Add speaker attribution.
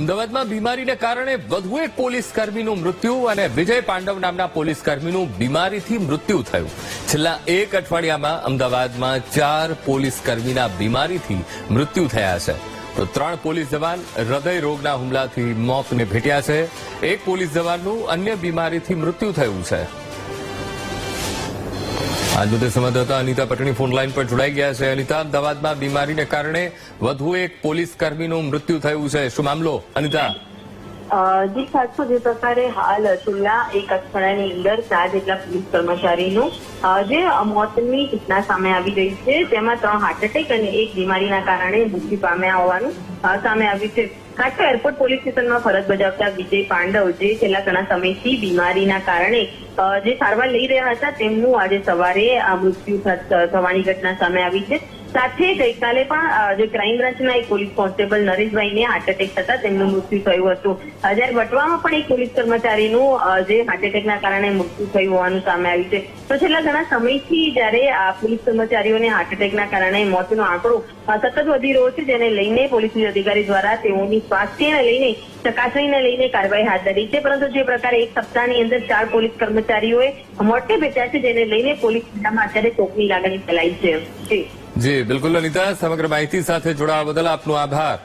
Speaker 1: અમદાવાદમાં બીમારીને કારણે વધુ એક પોલીસ કર્મીનું મૃત્યુ અને વિજય પાંડવ નામના પોલીસ કર્મીનું બીમારીથી મૃત્યુ થયું. છેલ્લા એક અઠવાડિયામાં અમદાવાદમાં 4 પોલીસ કર્મીના બીમારીથી મૃત્યુ થયા છે. તો 3 પોલીસ જવાન હૃદય રોગના હુમલાથી મોતને ભેટ્યા છે. એક પોલીસ જવાનનું અન્ય બીમારીથી મૃત્યુ થયું છે. આજ મુદ્દે સંવાદદાતા અનિતા પટણી ફોનલાઈન પર જોડાઈ ગયા છે. અનિતા, અમદાવાદમાં બીમારીને કારણે વધુ એક પોલીસ કર્મીનું મૃત્યુ થયું છે. શું મામલો, અનિતા?
Speaker 2: જી સાચું, જે પ્રકારે હાલ છેલ્લા એક અઠવાડિયાની અંદર 4 જેટલા પોલીસ કર્મચારીનું જે મોતની ઘટના સામે આવી રહી છે, તેમાં 3 હાર્ટ એટેક અને 1 બીમારીના કારણે મૃત્યુ પામ્યા હોવાનું સામે આવ્યું છે. ખાસ એરપોર્ટ પોલીસ સ્ટેશનમાં ફરજ બજાવતા વિજય પાંડવ, જે છેલ્લા ઘણા સમયથી બીમારીના કારણે જે સારવાર લઈ રહ્યા હતા, તેમનું આજે સવારે મૃત્યુ થવાની ઘટના સામે આવી છે. સાથે ગઈકાલે પણ જે ક્રાઇમ બ્રાન્ચના એક પોલીસ કોન્સ્ટેબલ નરેશભાઈને હાર્ટ એટેક થતા તેમનું મૃત્યુ થયું હતું. જ્યારે વટવામાં પણ એક પોલીસ કર્મચારીનું જે હાર્ટ એટેકના કારણે મૃત્યુ થયું હોવાનું સામે આવ્યું છે. તો છેલ્લા ઘણા સમયથી જ્યારે આ પોલીસ કર્મચારીઓને હાર્ટ એટેકના કારણે મોતનો આંકડો સતત વધી રહ્યો છે, જેને લઈને પોલીસ અધિકારી દ્વારા તેઓની સ્વાસ્થ્યને લઈને ચકાસણીને લઈને કાર્યવાહી હાથ ધરી છે. પરંતુ જે પ્રકારે એક સપ્તાહની અંદર 4 પોલીસ કર્મચારીઓએ મોતને ભેટ્યા છે, જેને લઈને પોલીસ જિલ્લામાં અત્યારે શોકની લાગણી ફેલાઈ છે.
Speaker 1: જી બિલકુલ અનિતા, સમગ્ર માહિતી સાથે જોડાવા બદલ આપનો આભાર.